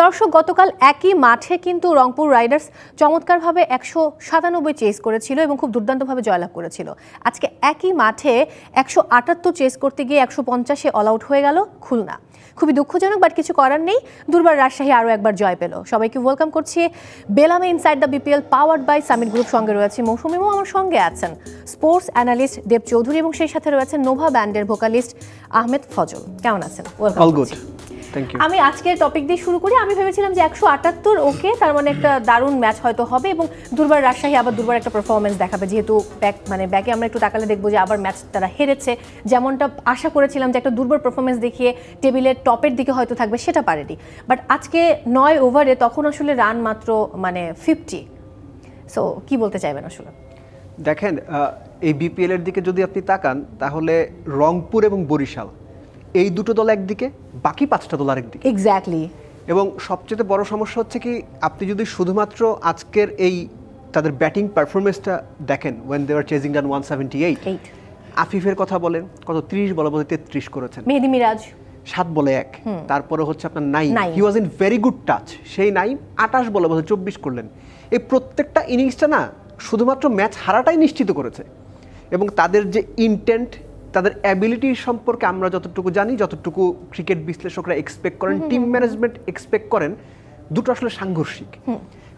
দর্শক, গতকাল একই মাঠে কিন্তু রংপুর রাইডার্স চমৎকারভাবে 197 চেস করেছিল এবং খুব দুর্দান্তভাবে জয়লাভ করেছিল। আজকে একই মাঠে 178 চেস করতে গিয়ে 150-এ অল আউট হয়ে গেল খুলনা। খুবই দুঃখজনক, বাট কিছু করার নেই। দুর্বার রাজশাহী আরও একবার জয় পেল। সবাইকে ওয়েলকাম করছি বেলামে inside the BPL, powered by Summit Group. সঙ্গে রয়েছে মৌসুমীও, আমার সঙ্গে আছেন স্পোর্টস অ্যানালিস্ট দেব চৌধুরী এবং সেই সাথে রয়েছেন নোভা ব্যান্ডের ভোকালিস্ট আহমেদ ফজল। কেমন আছেন? ওয়েলকাম। আমি আজকের টপিক দিয়ে শুরু করি। আমি ভেবেছিলাম যে 178 ওকে, তার মানে একটা দারুণ ম্যাচ হয়তো হবে এবং দুর্বার রাজশাহী আবার দুর্বার একটা পারফরমেন্স দেখাবে, যেহেতু ব্যাকে আমরা একটু তাকালে দেখবো যে আবার ম্যাচ তারা হেরেছে। যেমনটা আশা করেছিলাম যে একটা দুর্বার পারফরমেন্স দেখিয়ে টেবিলের টপের দিকে হয়তো থাকবে, সেটা পারেনি। বাট আজকে 9 ওভারে তখন আসলে রান মাত্র 50। সো কি বলতে চাইবেন আসলে? দেখেন, এই বিপিএল এর দিকে যদি আপনি তাকান তাহলে রংপুর এবং বরিশাল এই দুটো দল একদিকে, বাকি 5টা দল আরেকদিকে। এক্স্যাক্টলি। এবং সবচেয়ে বড় সমস্যা হচ্ছে কি, আপনি যদি শুধুমাত্র আজকের এই তাদের ব্যাটিং পারফরমেন্সটা দেখেন, ওয়েন দে আর চেজিং ডান 178, আফিফের কথা বলেন, কত 30 বলে 33 করেছেন। মেহেদী মিরাজ 7 বলে 1। তারপরে হচ্ছে আপনার Naim, he was in very good touch. সেই নাইম 28 বলে 24 করলেন। এই প্রত্যেকটা ইনিংসটা না শুধুমাত্র ম্যাচ হারাটাই নিশ্চিত করেছে। এবং তাদের যে ইন্টেন্ট, তাদের অ্যাবিলিটি সম্পর্কে আমরা যতটুকু জানি, যতটুকু ক্রিকেট বিশ্লেষকরা এক্সপেক্ট করেন, টিম ম্যানেজমেন্ট এক্সপেক্ট করেন, দুটো আসলে সাংঘর্ষিক।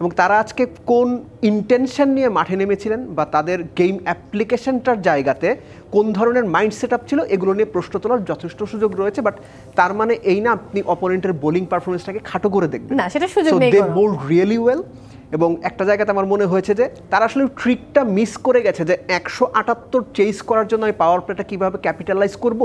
এবং তারা আজকে কোন ইন্টেনশন নিয়ে মাঠে নেমেছিলেন বা তাদের গেম অ্যাপ্লিকেশনটার জায়গাতে কোন ধরনের মাইন্ড সেট আপ ছিল, এগুলো নিয়ে প্রশ্ন তোলার যথেষ্ট সুযোগ রয়েছে। বাট তার মানে এই না আপনি অপোনেন্টের বোলিং পারফরমেন্সটাকে খাটো করে দেখবেন না, সেটা সুযোগ নেই। দে বোল্ড রিয়েলি ওয়েল। এবং একটা জায়গাতে আমার মনে হয়েছে যে তারা আসলে ট্রিকটা মিস করে গেছে, যে 178 চেস করার জন্য এই পাওয়ার প্লেটা কীভাবে ক্যাপিটালাইজ করব,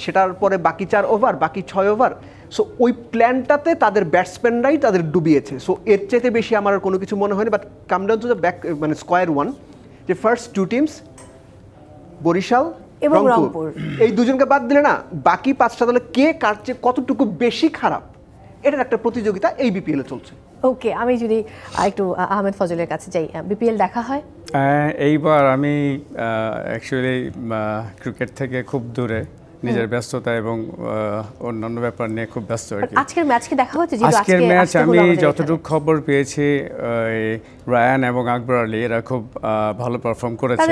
সেটার পরে বাকি 4 ওভার, বাকি 6 ওভার। সো ওই প্ল্যানটাতে তাদের ব্যাটসম্যানরাই তাদের ডুবিয়েছে। সো এর চাইতে বেশি আমার আর কোনো কিছু মনে হয়নি। But come down to the back, মানে স্কোয়ার ওয়ান, যে ফার্স্ট 2 টিমস বরিশাল এবং রংপুর, এই দুজনকে বাদ দিলে না বাকি 5টা দলে কে কার চেয়ে কতটুকু বেশি খারাপ, এটার একটা প্রতিযোগিতা এই বিপিএলে চলছে। ওকে, আমি যদি একটু আহমেদ ফজলের কাছে যাই, বিপিএল দেখা হয়? এইবার আমি অ্যাকচুয়ালি ক্রিকেট থেকে খুব দূরে, নিজের ব্যস্ততা এবং অন্যান্য ব্যাপার নিয়ে খুব ব্যস্ত আর কি। আজকের ম্যাচ কি দেখা হচ্ছে? আজকের ম্যাচ আমি যতটুকু খবর পেয়েছি, রায়ান এবং আকবর আলী এরা খুব ভালো পারফর্ম করেছে।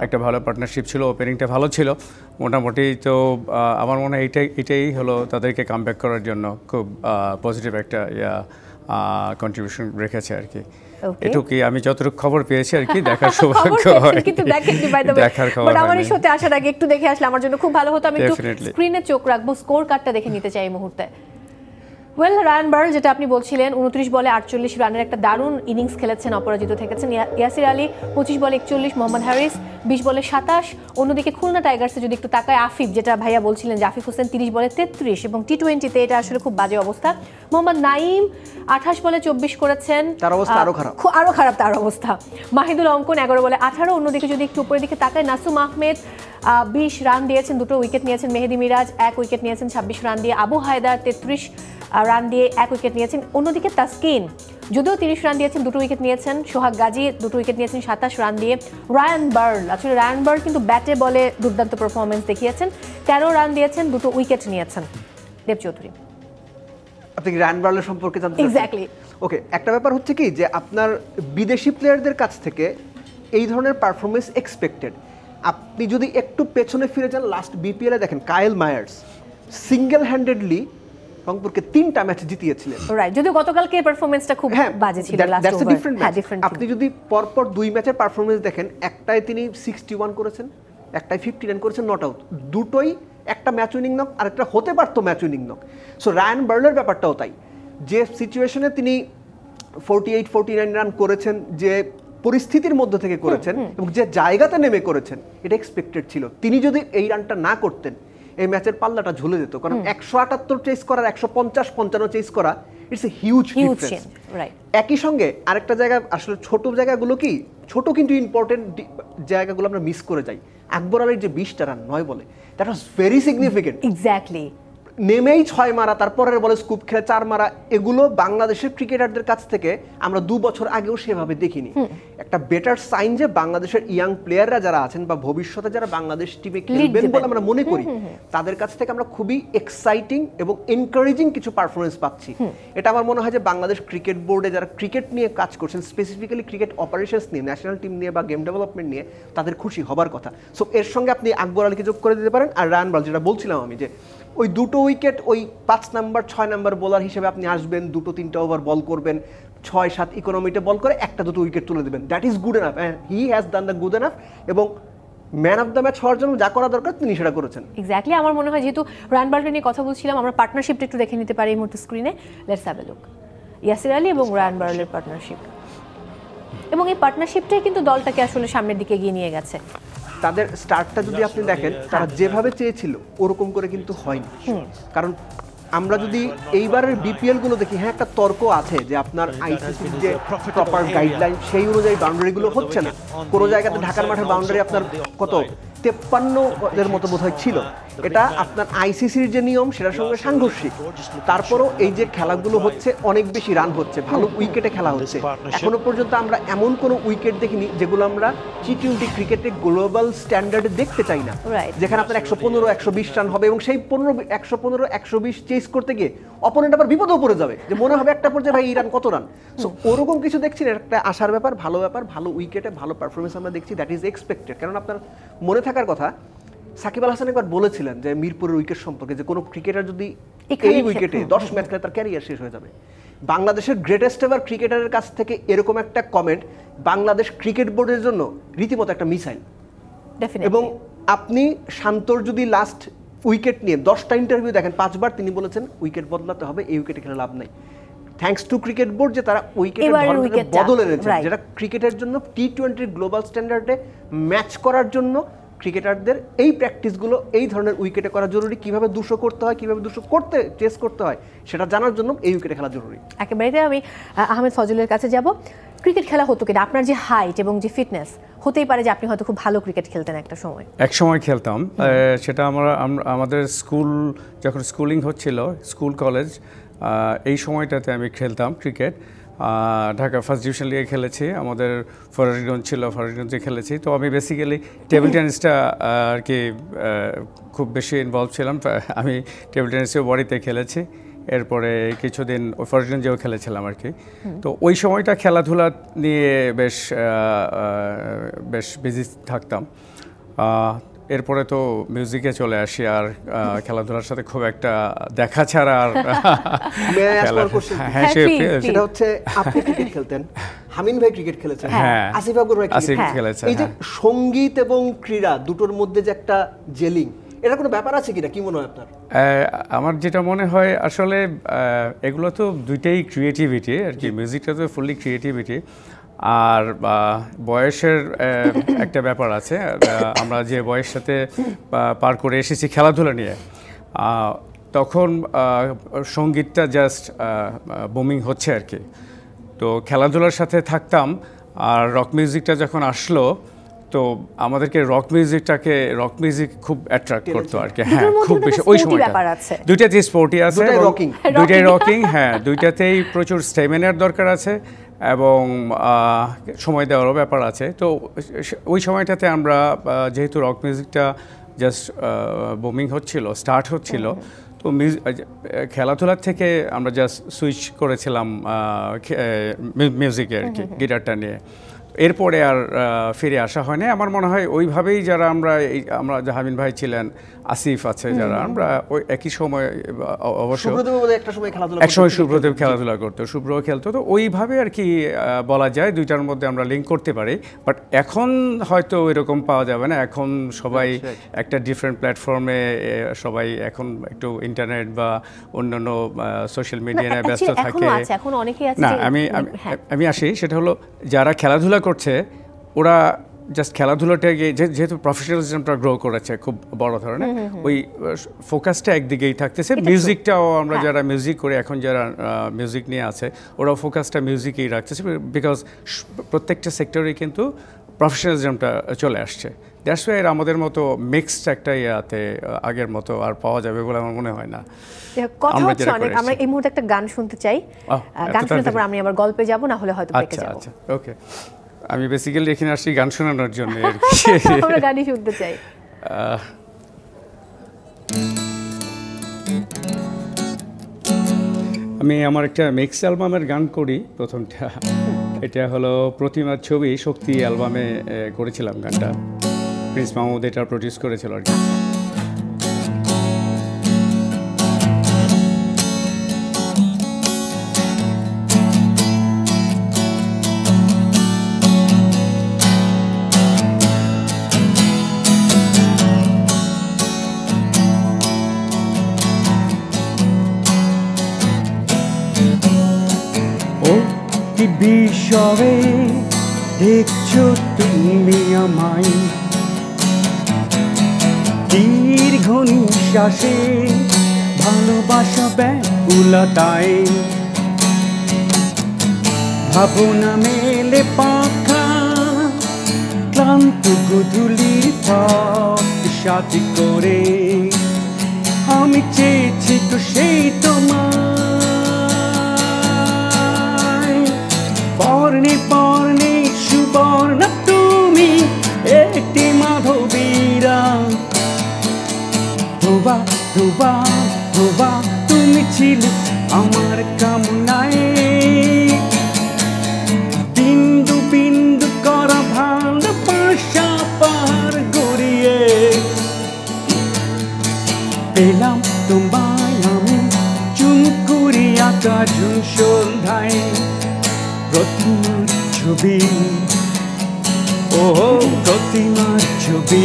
একটা ভালো পার্টনারশিপ ছিল, ওপেনিংটা ভালো ছিল মোটামুটি। তো আমার মনে হয় এটাই হলো তাদেরকে কামব্যাক করার জন্য খুব পজিটিভ একটা কন্ট্রিবিউশন রেখেছে আর কি। এটুকুই আমি যতটুকু খবর পেয়েছি আর কি, দেখার সৌভাগ্য হয়। কিন্তু দেখেননি বাই দ্য ওয়ে, বাট আমার এই শোতে আসার আগে একটু দেখে আসলে আমার জন্য খুব ভালো হতো। আমি একটু স্ক্রিনে চোখ রাখবো, স্কোর কার্ডটা দেখে নিতে চাই এই মুহূর্তে। ওয়েল, রায়ান বার্ল, যেটা আপনি বলছিলেন, 29 বলে 48 রানের একটা দারুণ ইনিংস খেলেছেন, অপরাজিত থেকেছেন। ইয়াসির আলী 25 বলে 41, মোহাম্মদ হারিস 20 বলে 27। অন্যদিকে খুলনা টাইগার্সে যদি একটু তাকায়, আফিফ, যেটা ভাইয়া বলছিলেন যে আফিফ হোসেন 30 বলে 33, এবং টি-20তে এটা আসলে খুব বাজে অবস্থা। মোহাম্মদ নাইম 28 বলে 24 করেছেন, তার অবস্থা আরো খারাপ তার অবস্থা। মাহিদুল অঙ্কন 11 বলে 18। অন্যদিকে যদি একটু উপরের দিকে তাকায়, নাসুম আহমেদ 20 রান দিয়েছেন, 2টো উইকেট নিয়েছেন। মেহেদী মিরাজ 1 উইকেট নিয়েছেন 26 রান দিয়ে। আবু হায়দার 33 রান দিয়ে 1 উইকেট নিয়েছেন। অন্যদিকে তাসকিন যদিও 30 রান দিয়েছেন, 2টো উইকেট নিয়েছেন। সোহাগ গাজী 2টো উইকেট নিয়েছেন 27 রান দিয়ে। রায়ান বার্ল, আসলে রায়ান বার্ল কিন্তু ব্যাটে বলে দুর্দান্ত পারফরমেন্স দেখিয়েছেন, 13 রান দিয়েছেন, 2টো উইকেট নিয়েছেন। দেব চৌধুরী, আপনি রায়ান বার্লের সম্পর্কে জানতে চান? এক্স্যাক্টলি। ওকে, একটা ব্যাপার হচ্ছে কি, যে আপনার বিদেশি প্লেয়ারদের কাছ থেকে এই ধরনের পারফরমেন্স এক্সপেক্টেড। আপনি যদি একটু পেছনে ফিরে যান, লাস্ট বিপিএলে দেখেন কায়েল মায়ার্স সিঙ্গেল হ্যান্ডেডলি রংপুরকে 3টা ম্যাচ জিতিয়েছিলেন। রাইট, যদিও গতকালকে পারফরমেন্সটা খুব বাজে ছিল। That's a different match. আপনি যদি পরপর 2 ম্যাচের পারফরমেন্স দেখেন, একটাই তিনি 61 করেছেন, একটাই 59 করেছেন, নট আউট। দুটোই একটা ম্যাচ উইনিং নক, আর একটা হতে পারতো match winning knock. So Ryan বার্লের ব্যাপারটাও তাই, যে সিচুয়েশনে তিনি 48-49 রান করেছেন, যে পরিস্থিতির মধ্যে থেকে করেছেন এবং যে জায়গাতে নেমে করেছেন, এটা এক্সপেক্টেড ছিল। তিনি যদি এই রানটা না করতেন, এই ম্যাচের পাল্লাটা ঝুলে যেত। কারণ 178 চেস করার 150-55 চেস করা, ইটস এ হিউজ ডিফারেন্স। একই সঙ্গে আরেকটা জায়গা, আসলে ছোট জায়গাগুলো কি ছোট কিন্তু ইম্পর্টেন্ট জায়গাগুলো আমরা মিস করে যাই। আকবর আলীর যে 20টা রান 9 বলে, that was very significant. Exactly. নেমেই 6 মারা, তারপরের বলে স্কুপ খেলে 4 মারা, এগুলো বাংলাদেশের ক্রিকেটারদের কাছ থেকে আমরা 2 বছর আগেও সেভাবে দেখিনি। একটা বেটার সাইন যে বাংলাদেশের ইয়াং প্লেয়াররা যারা আছেন বা ভবিষ্যতে যারা বাংলাদেশ টিমে খেলবেন বলে আমরা মনে করি, তাদের কাছ থেকে আমরা খুবই এক্সাইটিং এবং এনকারেজিং কিছু পারফরমেন্স পাচ্ছি। এটা আমার মনে হয় যে বাংলাদেশ ক্রিকেট বোর্ডে যারা ক্রিকেট নিয়ে কাজ করছেন, স্পেসিফিক্যালি ক্রিকেট অপারেশনস নিয়ে, ন্যাশনাল টিম নিয়ে বা গেম ডেভেলপমেন্ট নিয়ে, তাদের খুশি হবার কথা। সো এর সঙ্গে আপনি আকবর আলীকে যোগ করে দিতে পারেন। আর রায়ান বল, যেটা বলছিলাম আমি, যে ওই 2টো উইকেট ওই 5 নাম্বার 6 নাম্বার বোলার হিসেবে আপনি আসবেন, 2-3টা ওভার বল করবেন, 6-7 ইকোনমিতে বল করে 1-2 উইকেট তুলে দেবেন, that is good enough, he has done the good enough. এবং ম্যান অফ দ্য ম্যাচ হওয়ার জন্য যা করা দরকার তিনি সেটা করেছেন। এক্স্যাক্টলি। আমার মনে হয় যেহেতু রায়ান বল্টন নিয়ে কথা বলছিলাম, আমরা পার্টনারশিপটা একটু দেখে নিতে পারি এই মুহূর্তে স্ক্রিনে। Let's have a look. Yasir Ali এবং রায়ান বার্লের পার্টনারশিপ, এবং এই পার্টনারশিপটাই কিন্তু দলটাকে আসলে সামনের দিকে এগিয়ে নিয়ে গেছে। তাদের স্টার্টটা যদি আপনি দেখেন, তারা যেভাবে চেয়েছিল ওরকম করে কিন্তু হয়নি। কারণ আমরা যদি এইবারের বিপিএল গুলো দেখি, হ্যাঁ একটা তর্ক আছে যে আপনার আইসিসির যে প্রপার গাইডলাইন সেই অনুযায়ী বাউন্ডারিগুলো হচ্ছে না। কোনো জায়গাতে ঢাকার মাঠের বাউন্ডারি আপনার কত 53 মতো বোধহয় ছিল, এটা আপনার আইসিসির যে নিয়ম সেটার সঙ্গে সাংঘর্ষিক। তারপরও এই যে খেলাগুলো হচ্ছে, অনেক বেশি রান হচ্ছে, ভালো উইকেটে খেলা হচ্ছে। এখনো পর্যন্ত আমরা এমন কোনো উইকেট দেখিনি যেগুলো আমরা টি-20 ক্রিকেটে গ্লোবাল স্ট্যান্ডার্ডে দেখতে চাই না, যেখানে আপনার 115-120 রান হবে এবং সেই 115-120 চেস করতে গিয়ে অপোনেন্ট আবার বিপদেও পড়ে যাবে, যে মনে হবে একটা পর্যায়ে ভাই এই রান কত রান। সো ওরকম কিছু দেখছি না, একটা আশার ব্যাপার, ভালো উইকেটে ভালো পারফরমেন্স আমরা দেখছি, দ্যাট ইজ এক্সপেক্টেড। কারণ আপনার মনে থাকার কথা, সাকিব আল হাসান একবার বলেছিলেন যে মিরপুরের উইকেট সম্পর্কে, যে কোনো ক্রিকেটার যদি এই উইকেটে 10 ম্যাচ খেলে তার ক্যারিয়ার শেষ হয়ে যাবে। বাংলাদেশের গ্রেটেস্ট এভার ক্রিকেটারের কাছ থেকে এরকম একটা কমেন্ট বাংলাদেশ ক্রিকেট বোর্ডের জন্য রীতিমতো একটা মিসাইল। এবং আপনি শান্তর যদি লাস্ট উইকেট নিয়ে 10টা ইন্টারভিউ দেখেন, 5 বার তিনি বলেছেন উইকেট বদলাতে হবে, এই উইকেটে খেলে লাভ নাই। থ্যাঙ্কস টু ক্রিকেট বোর্ড যে তারা উইকেটের ধরনকে বদলে এনেছে, যেটা ক্রিকেটের জন্য টি-20 গ্লোবাল স্ট্যান্ডার্ডে ম্যাচ করার জন্য ক্রিকেটারদের এই প্র্যাকটিসগুলো এই ধরনের উইকেটে করা জরুরি। কিভাবে 200 করতে হয়, কিভাবে 200 করতে চেস করতে হয়, সেটা জানার জন্য এই উইকেটে খেলা জরুরি। একেবারে। আমি আহমেদ ফজলের কাছে যাব। ক্রিকেট খেলা হতো কিনা, আপনার যে হাইট এবং যে ফিটনেস, হতেই পারে যে আপনি হয়তো খুব ভালো ক্রিকেট খেলতেন একটা সময়। এক সময় খেলতাম, সেটা আমাদের যখন স্কুলিং হচ্ছিল, স্কুল কলেজ, এই সময়টাতে আমি খেলতাম ক্রিকেট। ঢাকা ফার্স্ট ডিভিশন লিগে খেলেছি, আমাদের ফরাজগঞ্জ ছিল, ফরাজগঞ্জে খেলেছি। তো আমি বেসিক্যালি টেবিল টেনিসটা আর কি খুব বেশি ইনভলভ ছিলাম। আমি টেবিল টেনিসেও বাড়িতে খেলেছি, এরপরে কিছুদিন ওই ফরাজগঞ্জেও খেলেছিলাম আর কি। তো ওই সময়টা খেলাধুলা নিয়ে বেশ বিজি থাকতাম। এরপরে তো মিউজিকে চলে আসি, আর খেলাধুলার সাথে খুব একটা দেখা ছাড়া আর সেটা হচ্ছে আপনি ক্রিকেট খেলতেন, হামিন ভাই ক্রিকেট খেলেছেন, আসিফ আকবর ভাই ক্রিকেট খেলেছেন। এই যে সঙ্গীত এবং ক্রীড়া দুটোর মধ্যে যে একটা জেলিং, এটা কোনো ব্যাপার আছে কিনা, কি মনে হয় আপনার? আমার যেটা মনে হয় আসলে এগুলো তো দুইটাই ক্রিয়েটিভিটি আর কি। মিউজিকটা তো ফুললি ক্রিয়েটিভিটি, আর বয়সের একটা ব্যাপার আছে। আমরা যে বয়সের সাথে পার করে এসেছি খেলাধুলা নিয়ে, তখন সঙ্গীতটা জাস্ট বুমিং হচ্ছে আর কি। তো খেলাধুলার সাথে থাকতাম, আর রক মিউজিকটা যখন আসলো, তো আমাদেরকে রক মিউজিক খুব অ্যাট্রাক্ট করতো আর কি। হ্যাঁ, খুব বেশি ওই সময়টা দুইটাতেই স্পোর্টি আছে, দুইটাই রকিং। হ্যাঁ, দুইটাতেই প্রচুর স্টেমিনার দরকার আছে এবং সময় দেওয়ারও ব্যাপার আছে। তো ওই সময়টাতে আমরা যেহেতু রক মিউজিকটা জাস্ট বুমিং হচ্ছিল, স্টার্ট হচ্ছিল, তো খেলাধুলার থেকে আমরা জাস্ট সুইচ করেছিলাম মিউজিকে আর কি, গিটারটা নিয়ে। এরপরে আর ফিরে আসা হয়নি। আমার মনে হয় ওইভাবেই যারা আমরা জাহামিন ভাই ছিলেন, আসিফ আছে, যারা আমরা ওই একই সময় অবশ্য একসময় সুব্রদেব খেলাধুলা করতো, শুভ্রও খেলতো। তো ওইভাবে আর কি বলা যায় দুইটার মধ্যে আমরা লিঙ্ক করতে পারি। বাট এখন হয়তো এরকম পাওয়া যাবে না। এখন সবাই একটা ডিফারেন্ট প্ল্যাটফর্মে, সবাই এখন একটু ইন্টারনেট বা অন্যান্য সোশ্যাল মিডিয়ায় ব্যস্ত থাকে। না, আমি আসি, সেটা হলো যারা খেলাধুলা করছে ওরা জাস্ট খেলাধুলাটাকে, যেহেতু প্রফেশনালিজমটা গ্রো করেছে খুব বড় ধরনের, ওই ফোকাসটা একদিকেই থাকতেছে। মিউজিকটাও আমরা যারা মিউজিক করি, এখন যারা মিউজিক নিয়ে আছে, ওরাও ফোকাসটা মিউজিকেই রাখতেছে, বিকজ প্রত্যেকটা সেক্টরে কিন্তু প্রফেশনালিজমটা চলে আসছে। দ্যাটস ওয়াই আমাদের মতো মিক্সড একটা ইয়াতে আগের মতো আর পাওয়া যাবে বলে আমার মনে হয় না। কথা হচ্ছে অনেক, আমরা এই মুহূর্তে একটা গান শুনতে চাই, গান শুনে তারপর আমি আবার গল্পে যাব, না হলে হয়তো ব্রেকে যাব। আচ্ছা ওকে, আমি বেসিক্যালি এখানে আসছি গান শোনানোর জন্য। আমরা গানই শুনতে চাই। আমি আমার একটা মিক্স অ্যালবামের গান করি প্রথমটা, এটা হলো প্রতিমার ছবি শক্তি অ্যালবামে করেছিলাম গানটা, প্রিন্স মাহমুদ এটা প্রডিউস করেছিল আর কি। বিষয়ে দেখছো তুমি আমায়, দীর্ঘ নিঃশ্বাসে ভালোবাসা ব্যাকুলতায়, ভাবনা মেলে পাখা ক্লান্ত গধূলির পথ সাথী করে, আমি চেয়েছি তো সেই তোমার পর্ণে পর্ণে সুবর্ণ তুমি একটি মাধবীরা, ধোবা ধোবা ধোবা তুমি ছিলে আমার কামনায়, বিন্দু বিন্দু করা ভালোবাসা পার গড়িয়ে, পেলাম তোমায় আমি চুম করি আকাশ সন্ধ্যায়, প্রতিমার ছবি ও প্রতিমার ছবি,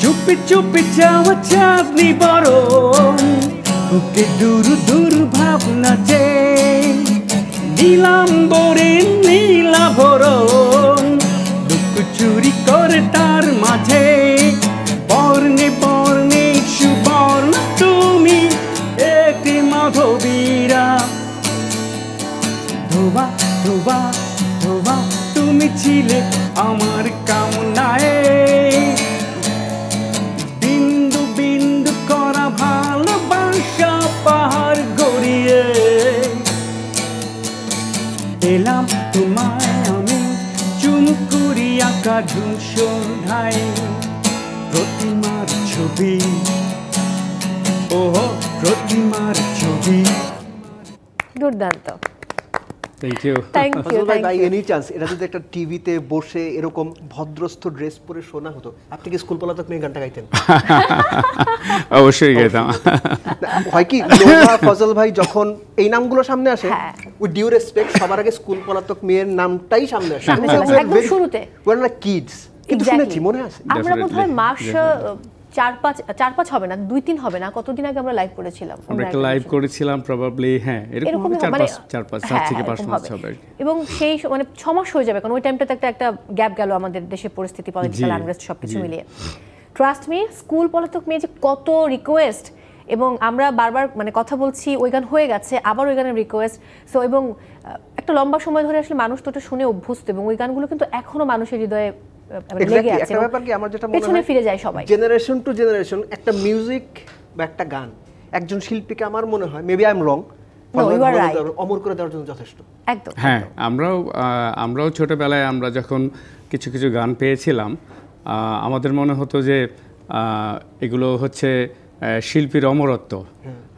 চুপি চুপি যাওয়া চাঁদনি বরং ওকে দূর দূর ভাবনা যে, নীলাম্বরে নীলাভরণ দুঃখ চুরি করে তার মাঝে, বর্ণে বর্ণে সুবর্ণ তুমি একটি মাধবীরা, ধোবা ধোবা ধোবা তুমি ছিলে আমার কামনায়, বিন্দু বিন্দু করা ভালোবাসা পাহাড় গড়িয়ে, এলাম তোমায় আমি চুম করি আকাশ সন্ধ্যায়, প্রতিমার ছবি ও প্রতিমার ছবি। দুর্দান্ত, থ্যাংক ইউ। ভাই এনি চান্স এটা যদি একটা টিভিতে বসে এরকম ভদ্রস্থ ড্রেস পরে শোনা হতো, আপনি কি স্কুল পলাতক মেয়ে গানটা গাইতেন? অবশ্যই গাইতাম। হয় কি লোহা ফজল ভাই যখন এই নামগুলো সামনে আসে, উইথ ডিউ রেসপেক্ট সবার আগে স্কুল পলাতক মেয়ের নামটাই সামনে আসে একদম শুরুতে, ওয়ার লাইক কিডস, কিন্তু শুনেছি মনে আছে আমরা বোধহয় মাস 4-5 হবে না, 2-3 হবে না, কতদিন আগে আমরা লাইভ করেছিলাম, আমরা একটা লাইভ করেছিলাম প্রবাবলি, হ্যাঁ এরকম 4-5 থেকে 5 মাস হবে, এবং সেই মানে 6 মাস হয়ে যাবে, কারণ ওই টাইমটাতে একটা গ্যাপ গেল আমাদের দেশের পরিস্থিতি, পলিটিক্যাল আনরেস্ট সবকিছু মিলিয়ে। ট্রাস্ট মি, স্কুল পলাতক মেয়ে যে কত রিকোয়েস্ট, এবং আমরা বারবার মানে কথা বলছি, ওই গান হয়ে গেছে, আবার ওই গানের রিকোয়েস্ট, সো এবং একটা লম্বা সময় ধরে আসলে মানুষ তো এটা শুনে অভ্যস্ত, এবং ওই গানগুলো কিন্তু এখনো মানুষের হৃদয়ে লেগে আছে। একটা ব্যাপার কি আমার যেটা মনে হয়, পেছনে ফিরে যায় সবাই, জেনারেশন টু জেনারেশন একটা মিউজিক বা একটা গান একজন শিল্পীকে আমার মনে হয়, মেবি আই এম রং, অমর করে দেওয়ার জন্য যথেষ্ট। একদম, হ্যাঁ আমরাও ছোটবেলায় আমরা যখন কিছু কিছু গান পেয়েছিলাম, আমাদের মনে হতো যে এগুলো হচ্ছে শিল্পীর অমরত্ব।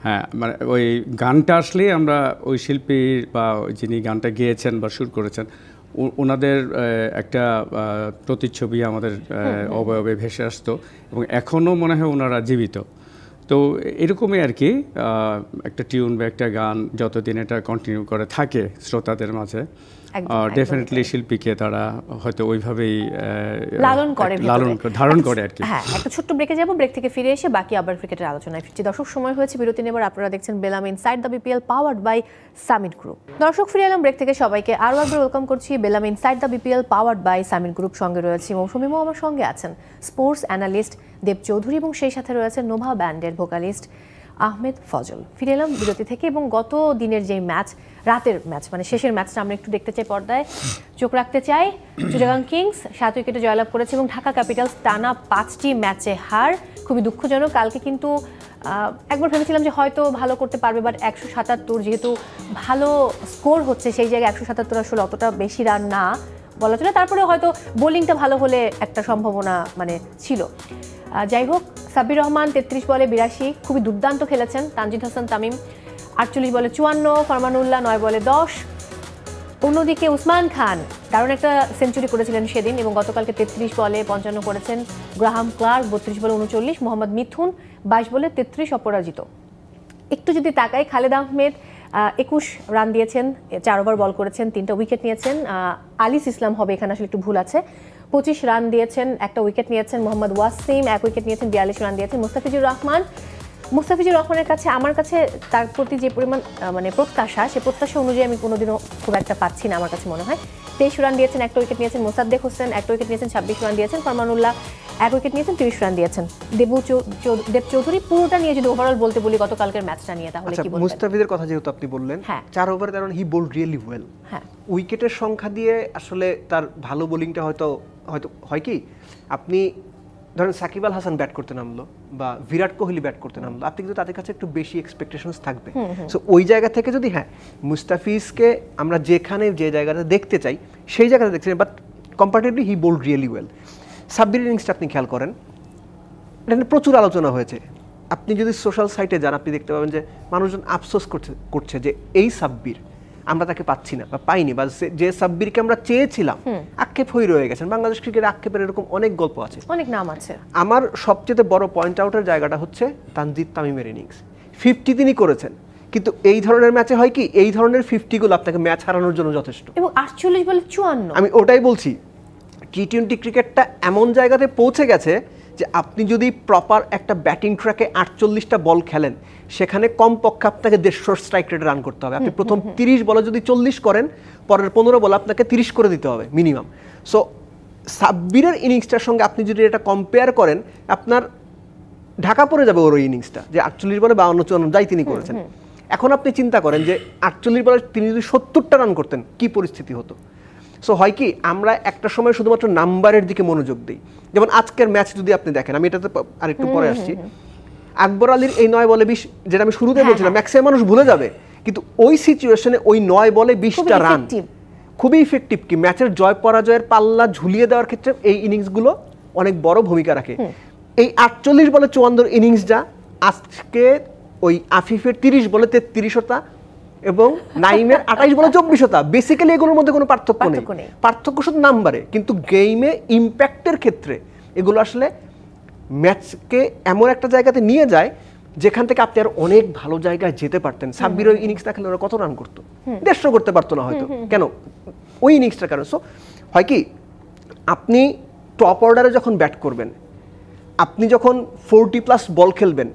হ্যাঁ, মানে ওই গানটা আসলেই আমরা ওই শিল্পী বা যিনি গানটা গেয়েছেন বা সুর করেছেন ওনাদের একটা প্রতিচ্ছবি আমাদের অবয়বে ভেসে আসতো, এবং এখনও মনে হয় ওনারা জীবিত। তো এরকমই আর কি, একটা টিউন বা একটা গান যতদিন এটা কন্টিনিউ করে থাকে শ্রোতাদের মাঝে, ডেফিনেটলি শিল্পীকে তারা হয়তো ওইভাবেই ধারণ করে আর কি। হ্যাঁ, একটা ছোট্ট ব্রেকে যাব, ব্রেক থেকে ফিরে এসে বাকি আবার ক্রিকেটের আলোচনায় ফিরছি। দর্শক, সময় হয়েছে বিরতি নেবার। আপনারা দেখছেন বেলাম inside the BPL powered by Summit Group. দর্শক, ফিরে এলাম ব্রেক থেকে, সবাইকে আরও একবার ওয়েলকাম করছি বেলাম inside the BPL powered by Summit Group. সঙ্গে রয়েছে মৌসুমীমও আমার সঙ্গে আছেন, স্পোর্টস অ্যানালিস্ট দেব চৌধুরী, এবং সেই সাথে রয়েছে নোভা ব্যান্ডের ভোকালিস্ট আহমেদ ফজল। ফিরে এলাম বিরতি থেকে, এবং গত দিনের যে ম্যাচ, রাতের ম্যাচ মানে শেষের ম্যাচটা আমরা একটু দেখতে চাই, পর্দায় চোখ রাখতে চাই। চিটাগাং কিংস 7 উইকেটে জয়লাভ করেছে এবং ঢাকা ক্যাপিটালস টানা 5টি ম্যাচে হার। খুবই দুঃখজনক। কালকে কিন্তু একবার ভেবেছিলাম যে হয়তো ভালো করতে পারবে, বাট 177 যেহেতু ভালো স্কোর হচ্ছে, সেই জায়গায় 177 আসলে অতটা বেশি রান না বলা চলে। তারপরে হয়তো বোলিংটা ভালো হলে একটা সম্ভাবনা মানে ছিল। যাই হোক, সাব্বির রহমান 33 বলে 82, খুবই দুর্দান্ত খেলেছেন। তানজিদ হাসান তামিম 48 বলে 54, ফরমানুল্লাহ 9 বলে 10। অন্যদিকে উসমান খান দারুণ একটা সেঞ্চুরি করেছিলেন সেদিন, এবং গতকালকে 33 বলে 55 করেছেন। গ্রাহাম ক্লার্ক 32 বলে 39, মোহাম্মদ মিথুন 22 বলে 33 অপরাজিত। একটু যদি তাকাই, খালেদ আহমেদ 21 রান দিয়েছেন, 4 ওভার বল করেছেন, 3টা উইকেট নিয়েছেন। আলিস ইসলাম হবে এখানে, আসলে একটু ভুল আছে, 25 রান দিয়েছেন, 1টা উইকেট নিয়েছেন। মোহাম্মদ ওয়াসিম 1 উইকেট নিয়েছেন, 42 রান দিয়েছেন। মুস্তাফিজুর রহমানের কাছে, আমার কাছে তার প্রতি যে পরিমাণ মানে প্রত্যাশা, সে প্রত্যাশা অনুযায়ী আমি কোনোদিনও খুব একটা পাচ্ছি না আমার কাছে মনে হয়। 23 রান দিয়েছেন, 1টা উইকেট নিয়েছেন। মোসাদ্দেক হোসেন 1টা উইকেট নিয়েছেন, 26 রান দিয়েছেন। ফরমানুল্লাহ 1 উইকেট নিয়েছেন, 30 রান দিয়েছেন। দেব চৌধুরী পুরোটা নিয়ে যদি ওভারঅল বলতে বলি গতকালকের ম্যাচটা নিয়ে, তাহলে কি বলবেন? মুস্তাফিজের কথা যেহেতু আপনি বললেন, 4 ওভারে কারণ হি বোল্ড রিয়েলি ওয়েল। হ্যাঁ, উইকেটের সংখ্যা দিয়ে আসলে তার ভালো বোলিংটা হয়তো হয় কি, আপনি ধরেন সাকিব আল হাসান ব্যাট করতে নামলো বা বিরাট কোহলি ব্যাট করতে নামলো, আপনি কিন্তু তাদের কাছে একটু বেশি এক্সপেকটেশনস থাকবে। সো ওই জায়গা থেকে যদি মুস্তাফিজকে আমরা যেখানে যে জায়গাটা দেখতে চাই সেই জায়গাটা দেখতে চাই, but comparatively he bowled really well. Sabbir ইনিংসটা আপনি খেয়াল করেন, এটা নিয়ে প্রচুর আলোচনা হয়েছে। আপনি যদি সোশ্যাল সাইটে যান, আপনি দেখতে পাবেন যে মানুষজন আফসোস করছে যে এই সাব্বির আমরা তাকে পাচ্ছি না বা পাইনি, বা যে সাব্বিরকে আমরা চেয়েছিলাম আক্ষেপ হয়ে রয়ে গেছেন। বাংলাদেশ ক্রিকেটে আক্ষেপের এরকম অনেক গল্প আছে, অনেক নাম আছে। আমার সবচেয়ে বড় পয়েন্ট আউটের জায়গাটা হচ্ছে তানজিদ তামিমের ইনিংস। 50 তিনি করেছেন, কিন্তু এই ধরনের ম্যাচে হয় কি, এই ধরনের 50 গুলো আপনাকে ম্যাচ হারানোর জন্য যথেষ্ট। এবং 48 বলে 54, আমি ওটাই বলছি, টি-20 ক্রিকেটটা এমন জায়গাতে পৌঁছে গেছে যে আপনি যদি প্রপার একটা ব্যাটিং ট্র্যাকে 48টা বল খেলেন, সেখানে কমপক্ষে আপনাকে 150 স্ট্রাইক রেটে রান করতে হবে। আপনি প্রথম 30 বলে যদি 40 করেন, পরের 15 বলে আপনাকে 30 করে দিতে হবে মিনিমাম। সো সাব্বিরের ইনিংসটার সঙ্গে আপনি যদি এটা কম্পেয়ার করেন, আপনার ঢাকা পড়ে যাবে ওর ইনিংসটা, যে 48 বলে 52-54 যাই তিনি করেছেন। এখন আপনি চিন্তা করেন যে 48 বলে তিনি যদি 70টা রান করতেন, কি পরিস্থিতি হতো। সো হয় কি, আমরা একটা সময় শুধুমাত্র নাম্বারের দিকে মনোযোগ দিই। যেমন আজকের ম্যাচ যদি আপনি দেখেন, আমি এটাতে আরেকটু পরে আসছি, আকবর আলীর এই 9 বলে 20, যেটা আমি শুরুতে বলছিলাম ম্যাক্সিমাম মানুষ ভুলে যাবে, কিন্তু ওই সিচুয়েশনে ওই 9 বলে 20টা রান খুবই ইফেক্টিভ। কি ম্যাচের জয় পরাজয়ের পাল্লা ঝুলিয়ে দেওয়ার ক্ষেত্রে এই ইনিংসগুলো অনেক বড় ভূমিকা রাখে। এই 48 বলে 54 ইনিংসটা আজকে ওই আফিফের 30 বলে 33টা এবং নাইমের 28 বলে 24টা, বেসিক্যালি এগুলোর মধ্যে কোনো পার্থক্য নেই, পার্থক্য শুধু নাম্বারে। কিন্তু গেমে ইম্প্যাক্টের ক্ষেত্রে এগুলো আসলে ম্যাচকে এমন একটা জায়গাতে নিয়ে যায় যেখান থেকে আপনি আর অনেক ভালো জায়গায় যেতে পারতেন। সাব্বির ওই ইনিংস দেখলে ওরা কত রান করতো, 150 করতে পারতো না হয়তো, কেন ওই ইনিংসটার কারণে। সো হয় কি, আপনি টপ অর্ডারে যখন ব্যাট করবেন, আপনি যখন 40+ বল খেলবেন,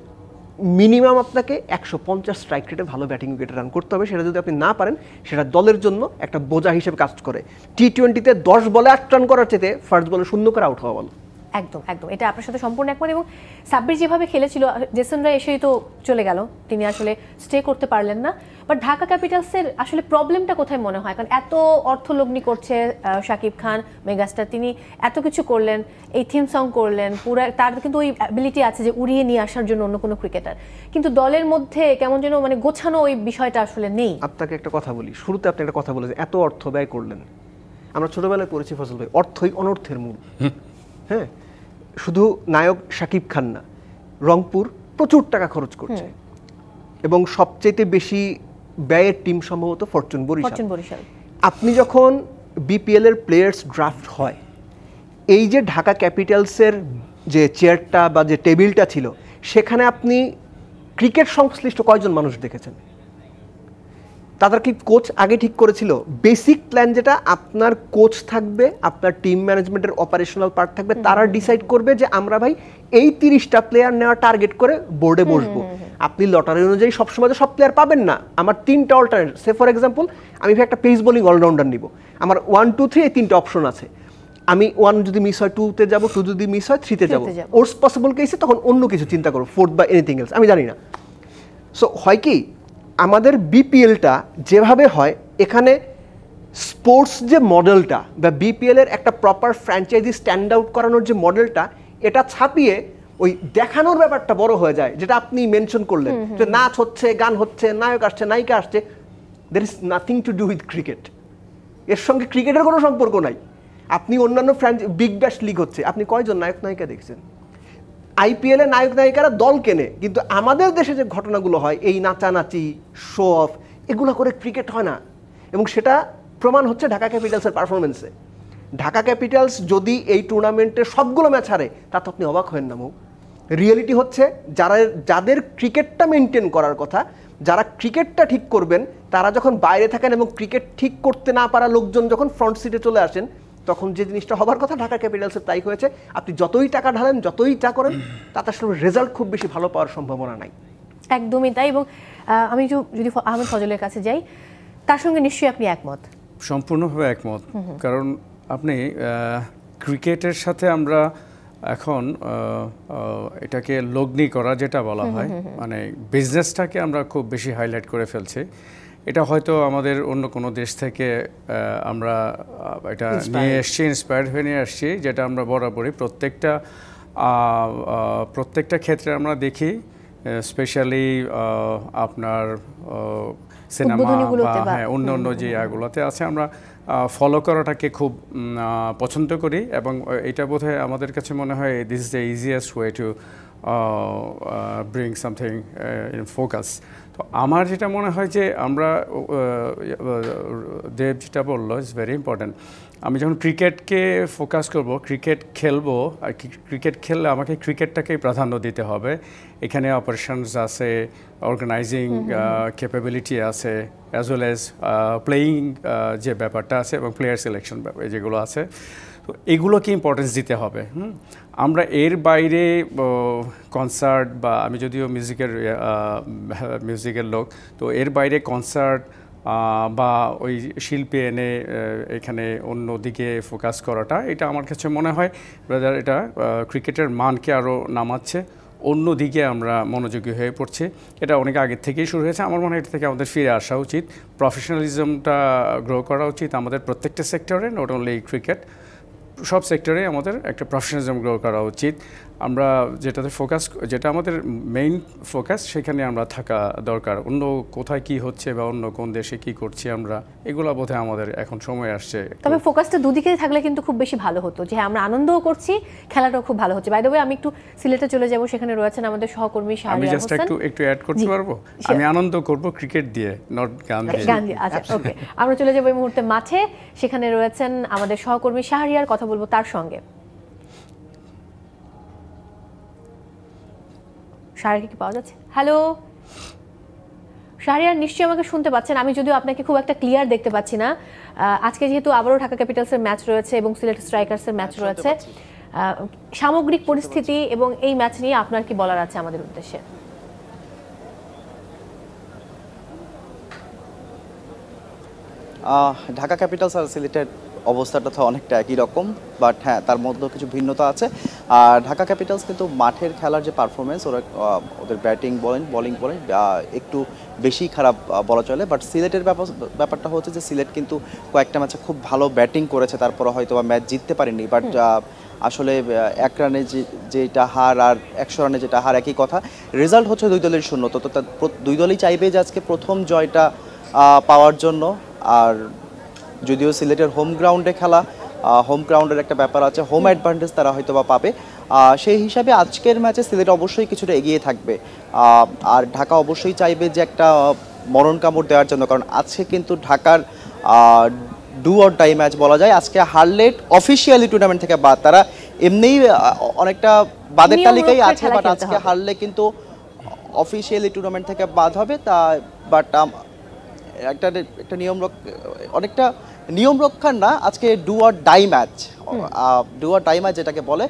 মিনিমাম আপনাকে 150 স্ট্রাইক রেটে ভালো ব্যাটিং উইকেটে রান করতে হবে। সেটা যদি আপনি না পারেন, সেটা দলের জন্য একটা বোঝা হিসেবে কাজ করে। টি-20তে 10 বলে 8 রান করার চেয়ে ফার্স্ট বলে 0 করে আউট হওয়া ভালো। একদম একদম, এটা আপনার সাথে সম্পূর্ণ একমত। এবং সাব্বির যেভাবে খেলেছিল, জেসনরা এসেই তো চলে গেল, তিনি আসলে স্টে করতে পারলেন না। বাট ঢাকা ক্যাপিটালসের আসলে প্রবলেমটা কোথায় মনে হয়? কারণ এত অর্থলগ্নি করছে শাকিব খান মেগাস্টার, তিনি এত কিছু করলেন, এই থিম সং করলেন, পুরো তার কিন্তু ওই অ্যাবিলিটি আছে যে উড়িয়ে নিয়ে আসার জন্য অন্য কোনো ক্রিকেটার, কিন্তু দলের মধ্যে কেমন যেন মানে গোছানো ওই বিষয়টা আসলে নেই। আপনাকে একটা কথা বলি, শুরুতে আপনি একটা কথা বলেছেন, এত অর্থ ব্যয় করলেন। আমরা ছোটবেলায় পড়েছি ফজল ভাই, অর্থই অনর্থের মূল। হ্যাঁ, শুধু নায়ক শাকিব খান না, রংপুর প্রচুর টাকা খরচ করছে, এবং সবচেয়ে বেশি ব্যয়ের টিম সম্ভবত ফরচুন বরিশাল। আপনি যখন বিপিএল এর প্লেয়ার্স ড্রাফট হয়, এই যে ঢাকা ক্যাপিটালসের যে চেয়ারটা বা যে টেবিলটা ছিল, সেখানে আপনি ক্রিকেট সংশ্লিষ্ট কয়জন মানুষ দেখেছেন? তাদের কি কোচ আগে ঠিক করেছিল? বেসিক প্ল্যান যেটা, আপনার কোচ থাকবে, আপনার টিম ম্যানেজমেন্টের অপারেশনাল পার্ট থাকবে, তারা ডিসাইড করবে যে আমরা ভাই এই 30টা প্লেয়ার নেওয়া টার্গেট করে বোর্ডে বসবো। আপনি লটারি অনুযায়ী সবসময় তো সব প্লেয়ার পাবেন না। আমার 3টা অল্টারনেট, সে ফর এক্সাম্পল আমি একটা পেস বোলিং অলরাউন্ডার নিব, আমার 1 2 3 এই 3টা অপশন আছে। আমি 1 যদি মিস হয় 2-তে যাব, 2 যদি মিস হয় 3-তে যাব। ওর্স পসিবল কেসে তখন অন্য কিছু চিন্তা করো, 4th বা এনিথিং এলস, আমি জানি না। সো হয় কি, আমাদের বিপিএলটা যেভাবে হয়, এখানে স্পোর্টস যে মডেলটা বা বিপিএলের একটা প্রপার ফ্র্যাঞ্চাইজি স্ট্যান্ড আউট করানোর যে মডেলটা, এটা ছাপিয়ে ওই দেখানোর ব্যাপারটা বড় হয়ে যায়, যেটা আপনি মেনশন করলেন যে নাচ হচ্ছে, গান হচ্ছে, নায়ক আসছে, নায়িকা আসছে। There is nothing to do with cricket. এর সঙ্গে ক্রিকেটের কোনো সম্পর্ক নাই। আপনি অন্যান্য বিগ ব্যাশ লিগ হচ্ছে, আপনি কয়জন নায়ক নায়িকা দেখছেন? আইপিএলে নায়ক নায়িকারা দল কেনে, কিন্তু আমাদের দেশে যে ঘটনাগুলো হয়, এই নাচানাচি, শো অফ, এগুলো করে ক্রিকেট হয় না। এবং সেটা প্রমাণ হচ্ছে ঢাকা ক্যাপিটালসের পারফরমেন্সে। ঢাকা ক্যাপিটালস যদি এই টুর্নামেন্টে সবগুলো ম্যাচ হারে, তা তো আপনি অবাক হবেন না। রিয়েলিটি হচ্ছে যাদের ক্রিকেটটা মেনটেন করার কথা, যারা ক্রিকেটটা ঠিক করবেন, তারা যখন বাইরে থাকেন এবং ক্রিকেট ঠিক করতে না পারা লোকজন যখন ফ্রন্ট সিটে চলে আসেন, তখন যে জিনিসটা হবার কথা ঢাকা ক্যাপিটালসের তাই হয়েছে। আপনি যতই টাকা ঢালেন, যতই যা করেন, তাতে আসলে রেজাল্ট খুব বেশি ভালো পাওয়ার সম্ভাবনা নাই। একদমই তাই। এবং আমি যদি আহমেদ ফজলের কাছে যাই, তার সঙ্গে নিশ্চয়ই আপনি একমত? সম্পূর্ণভাবে একমত। কারণ আপনি ক্রিকেটের সাথে আমরা এখন এটাকে লগ্নি করা যেটা বলা হয়, মানে বিজনেসটাকে আমরা খুব বেশি হাইলাইট করে ফেলছি। এটা হয়তো আমাদের অন্য কোনো দেশ থেকে আমরা এটা নিয়ে এসছি, ইন্সপায়ার্ড হয়ে নিয়ে আসছি, যেটা আমরা বরাবরই প্রত্যেকটা ক্ষেত্রে আমরা দেখি। স্পেশালি আপনার সিনেমা বা অন্য অন্য যে ইয়াগুলোতে আছে, আমরা ফলো করাটাকে খুব পছন্দ করি। এবং এটা বোধহয় আমাদের কাছে মনে হয় this is the easiest way to bring something in focus. তো আমার যেটা মনে হয় যে আমরা দেব যেটা বললো ইজ ভেরি ইম্পর্ট্যান্ট। আমি যখন ক্রিকেটকে ফোকাস করব, ক্রিকেট খেলবো, আর ক্রিকেট খেললে আমাকে ক্রিকেটটাকেই প্রাধান্য দিতে হবে। এখানে অপারেশনস আছে, অর্গানাইজিং ক্যাপাবিলিটি আছে, অ্যাজ ওয়েল অ্যাজ প্লেয়িং যে ব্যাপারটা আছে এবং প্লেয়ার সিলেকশন যেগুলো আছে, তো এগুলোকে ইম্পর্টেন্স দিতে হবে। আমরা এর বাইরে কনসার্ট বা আমি যদিও মিউজিকের লোক, তো এর বাইরে কনসার্ট বা ওই শিল্পী এনে এখানে অন্যদিকে ফোকাস করাটা, এটা আমার কাছে মনে হয় ব্রাদার এটা ক্রিকেটের মানকে আরও নামাচ্ছে, অন্যদিকে আমরা মনোযোগী হয়ে পড়ছি। এটা অনেক আগের থেকেই শুরু হয়েছে। আমার মনে হয় এটা থেকে আমাদের ফিরে আসা উচিত, প্রফেশনালিজমটা গ্রো করা উচিত আমাদের প্রত্যেকটা সেক্টরে, নট অনলি ক্রিকেট, সব সেক্টরে আমাদের একটা প্রফেশনালিজম গ্রো করা উচিত। আমরা যেটা আমাদের মেইন ফোকাস, সেখানে আমরা থাকা দরকার। অন্য কোথায় কি হচ্ছে বা অন্য কোন দেশে কি করছি আমরা, এগুলো বোধহয় আমাদের এখন সময় আসছে। তবে ফোকাসটা দুদিকে থাকলে কিন্তু খুব বেশি ভালো হতো, যে আমরা আনন্দও করছি, খেলাটাও খুব ভালো হচ্ছে। বাই দ্য ওয়ে, আমি একটু সিলেটে চলে যাব, সেখানে রয়েছেন আমাদের সহকর্মী শাহরিয়ার হোসেন। আমি জাস্ট একটু অ্যাড করতে পারবো? আমি আনন্দ করব ক্রিকেট দিয়ে, নট গান দিয়ে। আচ্ছা, ওকে। আমরা চলে যাব এই মুহূর্তে মাঠে, সেখানে রয়েছেন আমাদের সহকর্মী শাহরিয়ার, কথা বলবো তার সঙ্গে। শাহরিয়ারকে কি পাওয়া যাচ্ছে? হ্যালো শাহরিয়ার, নিশ্চয়ই আমাকে শুনতে পাচ্ছেন? আমি যদিও আপনাকে খুব একটা ক্লিয়ার দেখতে পাচ্ছি না। আজকে যেহেতু আবারও ঢাকা ক্যাপিটালসের ম্যাচ রয়েছে এবং সিলেট স্ট্রাইকার্সের ম্যাচ রয়েছে, সামগ্রিক পরিস্থিতি এবং এই ম্যাচ নিয়ে আপনার কি বলার আছে আমাদের উদ্দেশ্যে? ঢাকা ক্যাপিটালস আর সিলেটের অবস্থাটা তো অনেকটা একই রকম, বাট হ্যাঁ, তার মধ্যেও কিছু ভিন্নতা আছে। আর ঢাকা ক্যাপিটালস কিন্তু মাঠের খেলার যে পারফরমেন্স, ওদের ব্যাটিং বোলিং একটু বেশি খারাপ বলা চলে। বাট সিলেটের ব্যাপারটা হচ্ছে যে সিলেট কিন্তু কয়েকটা ম্যাচে খুব ভালো ব্যাটিং করেছে, তারপরে হয়তো বা ম্যাচ জিততে পারেনি। বাট আসলে 1 রানে যেটা হার আর 100 রানে যেটা হার একই কথা। রেজাল্ট হচ্ছে 2 দলের শূন্য। তো 2 দলই চাইবে যে আজকে প্রথম জয়টা পাওয়ার জন্য। আর যদিও সিলেটের হোম গ্রাউন্ডে খেলা, হোম গ্রাউন্ডের একটা ব্যাপার আছে, হোম অ্যাডভান্টেজ তারা হয়তো বা পাবে। সেই হিসাবে আজকের ম্যাচে সিলেট অবশ্যই কিছুটা এগিয়ে থাকবে। আর ঢাকা অবশ্যই চাইবে যে একটা মরণ কামড় দেওয়ার জন্য, কারণ আজকে কিন্তু ঢাকার ডু অর ডাই ম্যাচ বলা যায়। আজকে হারলে অফিসিয়ালি টুর্নামেন্ট থেকে বাদ, তারা এমনিই অনেকটা বাদের তালিকায় আছে, বাট আজকে হারলে কিন্তু অফিসিয়ালি টুর্নামেন্ট থেকে বাদ হবে। বাট একটা নিয়ম অনেকটা নিয়ম রক্ষার না, আজকে ডু অর ডাই ম্যাচ, যেটাকে বলে।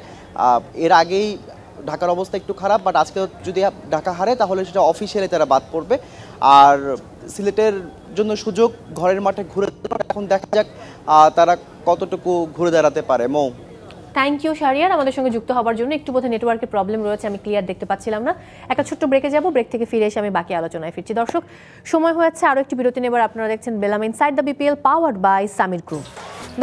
এর আগেই ঢাকার অবস্থা একটু খারাপ, বাট আজকে যদি ঢাকা হারে তাহলে সেটা অফিসিয়ালি তারা বাদ পড়বে। আর সিলেটের জন্য সুযোগ ঘরের মাঠে ঘুরে, এখন দেখা যাক তারা কতটুকু ঘুরে দাঁড়াতে পারে। মৌ, থ্যাংক ইউ শাহরিয়ার আমাদের সঙ্গে যুক্ত হওয়ার জন্য। একটু বোধহয় নেটওয়ার্কের প্রবলেম রয়েছে, আমি ক্লিয়ার দেখতে পাচ্ছিলাম না। একটা ছোট্ট ব্রেকে যাব, ব্রেক থেকে ফিরে এসে আমি বাকি আলোচনায় ফিরছি। দর্শক, সময় হয়েছে আরও একটি বিরতি নেবার। আপনারা দেখছেন বেলাম inside the BPL, powered by Summit Group.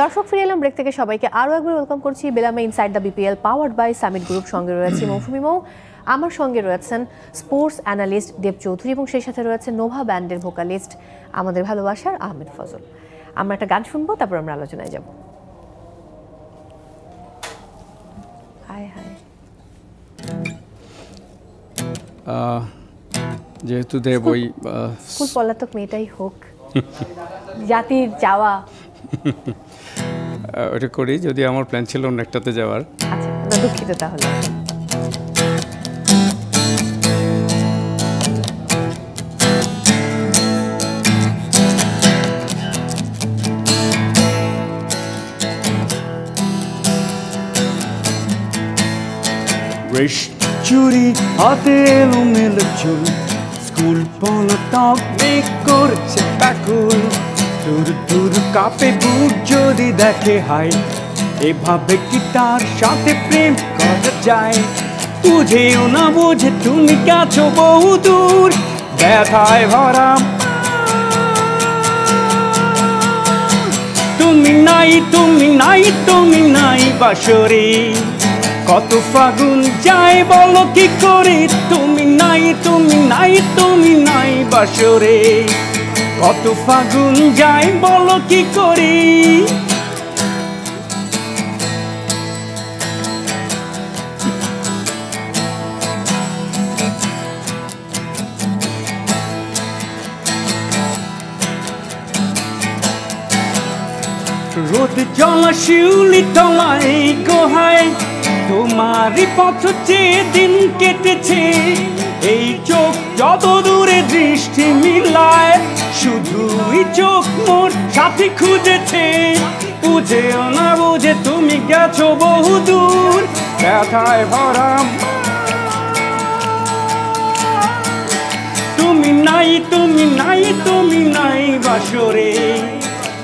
দর্শক, ফিরে এলাম ব্রেক থেকে, সবাইকে আরও একবার ওয়েলকাম করছি বেলামে inside the BPL, powered by Summit Group. সঙ্গে রয়েছে মৌসুমি মৌ, আমার সঙ্গে রয়েছেন স্পোর্টস অ্যানালিস্ট দেব চৌধুরী, এবং সেই সাথে রয়েছে নোভা ব্যান্ডের ভোকালিস্ট আমাদের ভালোবাসার আহমেদ ফজল। আমরা একটা গান শুনবো, তারপর আমরা আলোচনায় যাব। যেহেতু দেব ওই ফুল পলাতক মেয়েটাই হোক, জাতির চাওয়া, ওটা করি। যদি আমার প্ল্যান ছিল অন্য একটাতে যাওয়ার। আচ্ছা, দুঃখিত তাহলে। চুরি হাতে এলোমেলো চুল, স্কুল পলাতক মেয়ে করছে ব্যাকুল, দূর দূর কাপে বুক যদি দেখে হাই, এভাবে কি তার সাথে প্রেম করা যায়? বুঝেও না বুঝে তুমি গেছো বহু দূর, ব্যথায় ভরা তুমি নাই, তুমি নাই, তুমি নাই বাসরে। কত ফাগুন যায় বলো কি করে, তুমি নাই, তুমি নাই, তুমি নাই বাসরে। কত ফাগুন যায় বলো কি করে। রোদ জলা শিউলি তলায় গোহায়, তোমারই পথ চেয়ে দিন কেটেছে। এই চোখ যত দূরে দৃষ্টি মিলায়, শুধুই চোখ মোর সাথী খুঁজেছে। বুঝেও না বুঝে তুমি গেছো বহু দূর, ব্যথায় ভরা তুমি নাই, তুমি নাই, তুমি নাই বাসরে।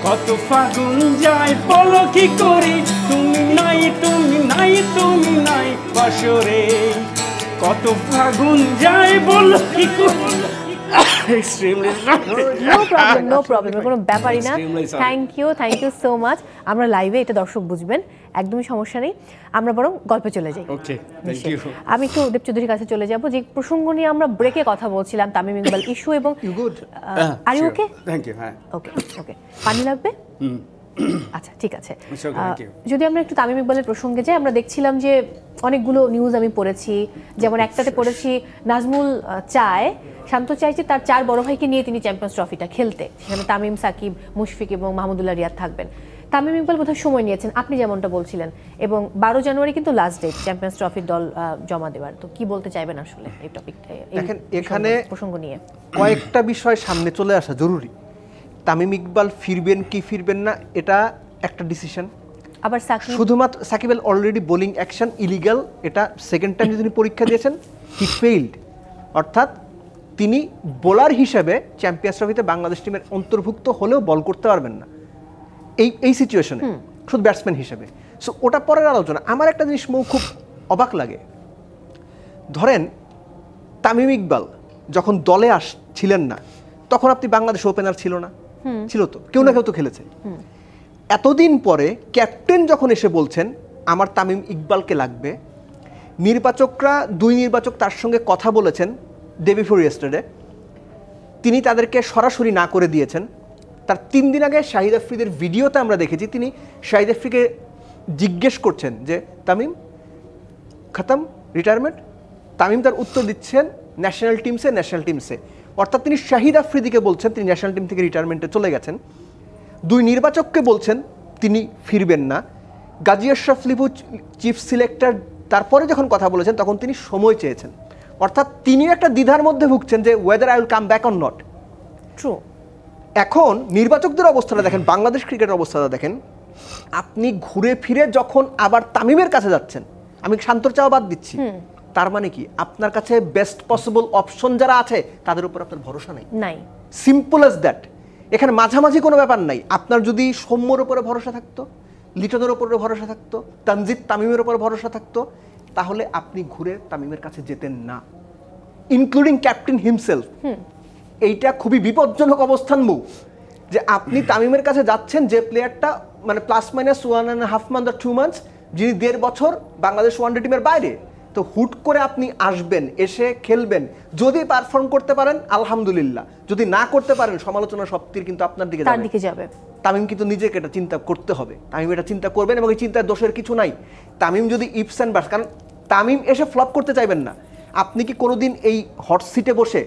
কত ফাগুন যায় বলো কি করে, তুমি নাই, তুমি নাই, তুমি নাই বাসরে। কত ফাগুন যায় বলো কি করে। নো প্রবলেম, কোনো ব্যাপারই না। Thank you so much. আমরা লাইভে, এটা দর্শক বুঝবেন, একদমই সমস্যা নেই। আমরা বরং গল্পে চলে যাই। আমি একটু দেব চৌধুরীর কাছে চলে যাব। যে প্রসঙ্গ নিয়ে আমরা ব্রেকে কথা বলছিলাম, তামিম ইকবাল ইস্যু, এবং are you okay? Thank you. হ্যাঁ, ওকে। পানি লাগবে? আচ্ছা, ঠিক আছে। যদি আমরা একটু তামিম ইকবালের প্রসঙ্গে যাই, আমরা দেখছিলাম যে অনেকগুলো নিউজ আমি পড়েছি, যেমন একটাতে পড়েছি নাজমুল চায়, শান্ত চাইছে তার 4 বড় ভাইকে নিয়ে তিনি চ্যাম্পিয়ন্স ট্রফিটা খেলতে, সেখানে তামিম, সাকিব, মুশফিক এবং মাহমুদুল্লাহ রিয়াদ থাকবেন। তামিম ইকবাল বোধহয় সময় নিয়েছেন, আপনি যেমনটা বলছিলেন, এবং 12 জানুয়ারি কিন্তু লাস্ট ডেট চ্যাম্পিয়ন্স ট্রফির দল জমা দেওয়ার। তো কি বলতে চাইবেন আসলে এই টপিকটা, এখানে প্রসঙ্গ নিয়ে? কয়েকটা বিষয় সামনে চলে আসা জরুরি। তামিম ইকবাল ফিরবেন কি ফিরবেন না, এটা একটা ডিসিশন। আবার শুধুমাত্র Shakib Al already bowling action illegal, এটা সেকেন্ড টাইম তিনি পরীক্ষা দিয়েছেন, হি ফেইল্ড। অর্থাৎ তিনি বোলার হিসেবে চ্যাম্পিয়ন্স ট্রফিতে বাংলাদেশ টিমের অন্তর্ভুক্ত হলেও বল করতে পারবেন না এই সিচুয়েশনে, শুধু ব্যাটসম্যান হিসেবে। সো ওটা পরের আলোচনা। আমার একটা জিনিস খুব অবাক লাগে, ধরেন তামিম ইকবাল যখন দলে ছিলেন না, তখন আপনি বাংলাদেশ ওপেনার ছিল না, ছিল তো, কেউ না কেউ তো খেলেছে। এতদিন পরে ক্যাপ্টেন যখন এসে বলছেন আমার তামিম ইকবালকে লাগবে, নির্বাচকরা 2 নির্বাচক তার সঙ্গে কথা বলেছেন ডে বিফোর ইয়েস্টারডে, তিনি তাদেরকে সরাসরি না করে দিয়েছেন। তার 3 দিন আগে শাহিদ আফ্রিদির ভিডিওতে আমরা দেখেছি তিনি শাহিদ আফ্রিদিকে জিজ্ঞেস করছেন যে তামিম খতম, রিটায়ারমেন্ট? তামিম তার উত্তর দিচ্ছেন ন্যাশনাল টিমসে। অর্থাৎ তিনি শাহিদ আফ্রিদিকে বলছেন তিনি ন্যাশনাল টিম থেকে রিটায়ারমেন্টে চলে গেছেন। 2 নির্বাচককে বলছেন তিনি ফিরবেন না। গাজী আশরাফ লিপু চিফ সিলেক্টর তারপরে যখন কথা বলেছেন তখন তিনি সময় চেয়েছেন। অর্থাৎ তিনি একটা দ্বিধার মধ্যে ভুগছেন যে whether I will come back or not. True. এখন নির্বাচকদের অবস্থাটা দেখেন, বাংলাদেশ ক্রিকেটের অবস্থাটা দেখেন। আপনি ঘুরে ফিরে যখন আবার তামিমের কাছে যাচ্ছেন, আমি শান্তর চাওয়া বাদ দিচ্ছি, তার মানে কি আপনার কাছে বেস্ট পসিবল অপশন যারা আছে তাদের উপর আপনার ভরসা নাই। Simple as that. এখানে মাঝামাঝি কোনো ব্যাপার নাই। আপনার যদি সৌম্যর উপরে ভরসা থাকতো, লিটনের উপরে ভরসা থাকতো, তানজিদ তামিমের উপর ভরসা থাকতো, তাহলে আপনি ঘুরে তামিমের কাছে যেতেন না, ইনক্লুডিং ক্যাপ্টেন হিমসেলফ। এইটা খুবই বিপজ্জনক অবস্থান মুভ, যে আপনি তামিমের কাছে যাচ্ছেন যে প্লেয়ারটা মানে plus minus 1.5 month or 2 months, যিনি 1.5 বছর বাংলাদেশ ওয়ানডে টিমের বাইরে। তো হুট করে আপনি আসবেন, এসে খেলবেন, যদি পারফর্ম করতে পারেন আলহামদুলিল্লাহ, যদি না করতে পারেন সমালোচনা সবটির কিন্তু আপনার দিকে যাবে। তামিম কিন্তু নিজেকে এটা চিন্তা করতে হবে, তামিম এটা চিন্তা করবেন, এবং এই চিন্তায় দোষের কিছু নাই। তামিম যদি ইফস অ্যান্ড বাটস, কারণ তামিম এসে ফ্লপ করতে চাইবেন না। আপনি কি কোনোদিন এই হট সিটে বসে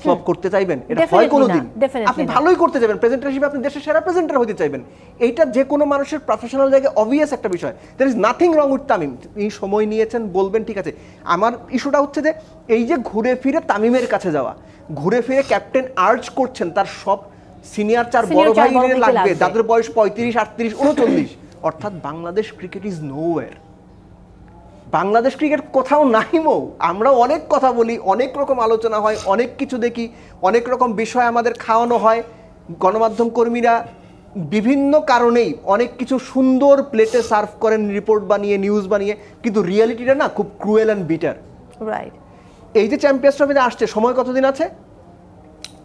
ফ্লপ করতে চাইবেন? এটা হয় কোনোদিন। আপনি ভালোই করতে চাইবেন, প্রেজেন্টার হিসেবে আপনি দেশের সেরা প্রেজেন্টার হতে চাইবেন। এইটা যে কোনো মানুষের প্রফেশনাল জায়গায় অবভিয়াস একটা বিষয়। There is nothing wrong with Tamim. তিনি সময় নিয়েছেন, বলবেন, ঠিক আছে। আমার ইস্যুটা হচ্ছে যে এই যে ঘুরে ফিরে তামিমের কাছে যাওয়া, ঘুরে ফিরে ক্যাপ্টেন আর্জ করছেন তার সব সিনিয়র 4 বড় ভাই লাগবে, যাদের বয়স 35, 38, 39। অর্থাৎ Bangladesh cricket is nowhere. Bangladesh cricket কোথাও নাই মৌ। আমরা অনেক কথা বলি, অনেক রকম আলোচনা হয়, অনেক কিছু দেখি, অনেক রকম বিষয় আমাদের খাওয়ানো হয়। গণমাধ্যম কর্মীরা বিভিন্ন কারণেই অনেক কিছু সুন্দর প্লেটে সার্ভ করেন, রিপোর্ট বানিয়ে, নিউজ বানিয়ে, কিন্তু রিয়েলিটিটা না খুব ক্রুয়েল অ্যান্ড বিটার। রাইট। এই যে চ্যাম্পিয়ন্স ট্রফিতে আসছে, সময় কতদিন আছে?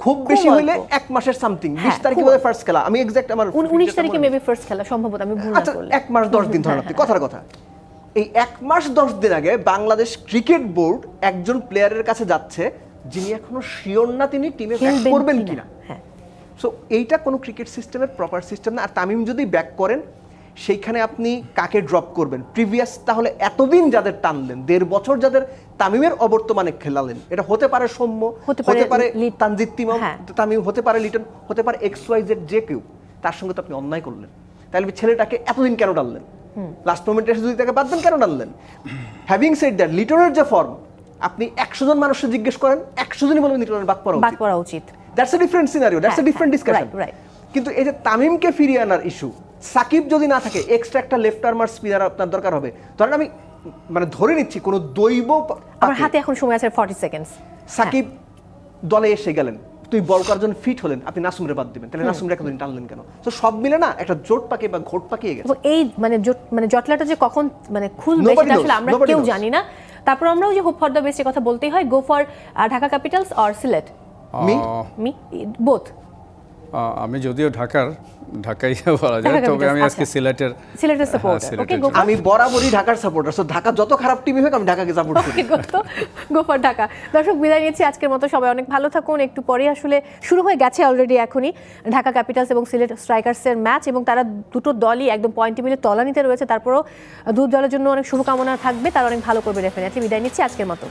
খুব বেশি হইলে 1 মাসের সামথিং। 20 তারিখে বোধহয় ফার্স্ট খেলা, আমি এক্সাক্ট আমার 19 তারিখে মেবি ফার্স্ট খেলা সম্ভবত, আমি ভুল না করলে 1 মাস 10 দিন ধরে। আপনি কথার কথা, এই 1 মাস 10 দিন আগে বাংলাদেশ ক্রিকেট বোর্ড একজন প্লেয়ারের কাছে যাচ্ছে যিনি এখনো শিওর না তিনি টিমে ব্যাক করবেন কিনা। সো এইটা কোনো ক্রিকেট সিস্টেমের প্রপার সিস্টেম না। আর তামিম যদি ব্যাক করেন, সেইখানে আপনি কাকে ড্রপ করবেন? প্রিভিয়াস তাহলে এতদিন যাদের টানলেন, 1.5 বছর যাদের তামিমের অবর্তমানে খেলালেন, এটা হতে পারে সৌম্য, হতে পারে তানজিদ তামিম, হতে পারে লিটন, হতে পারে XYZ যে কেউ। তার সঙ্গে তো আপনি অন্যায় করলেন। তাহলে ছেলেটাকে এতদিন কেন ডাললেন? লাস্ট মোমেন্টে এসে যদি তাকে বাদ দেন, কেন ডাললেন? হ্যাভিং সেড দ্যাট, লিটনের যে ফর্ম, আপনি 100 জন মানুষকে জিজ্ঞেস করেন, 100 জনই বলবেন লিটনের বাদ পড়া উচিত। That's a different scenario, that's a different discussion. কিন্তু এই যে তামিমকে ফিরিয়ে আনার ইস্যু, সাকিব যদি না থাকে, এক্সট্রা একটা লেফট আর্মার স্পিনার আপনার দরকার হবে। ধরেন আমি মানে ধরে নিচ্ছি কোনো দৈব, আমার হাতে এখন সময় আছে 40 সেকেন্ডস, সাকিব দলে এসে গেলেন, তুই বল করার জন্য ফিট হলেন, আপনি নাসুমরে বাদ দিবেন, তাহলে নাসুমরে এতদিন টানলেন কেন? তো সব মিলে না একটা জোট পাকিয়ে বা ঘোট পাকিয়ে গেছে। এই মানে জটলাটা যে কখন মানে খুলবে সেটা আসলে আমরা কেউ জানি না। তারপর আমরাও যে হোপ ফর দ্য বেস্ট কথা বলতেই হয়। Go for Dhaka Capitals or Sylhet? Me both. আমি যদিও ঢাকাই বলা যায়, তবে আমি আজকে সিলেটের সাপোর্টার। ওকে, আমি বরাবরই ঢাকার সাপোর্টার। সো ঢাকা যত খারাপ টিমই হোক আমি ঢাকাকে সাপোর্ট করি। Go for Dhaka. দর্শক, বিদায় নিচ্ছি আজকের মতো। সবাই অনেক ভালো থাকুন। একটু পরে আসলে শুরু হয়ে গেছে অলরেডি এখনই ঢাকা ক্যাপিটালস এবং সিলেট স্ট্রাইকার্সের ম্যাচ, এবং তারা দুটো দলই একদম পয়েন্ট টেবিলে তলানিতে রয়েছে। তারপরও দু দলের জন্য অনেক শুভকামনা থাকবে, তারা অনেক ভালো করবে ডেফিনেটলি। বিদায় নিচ্ছি আজকের মতো।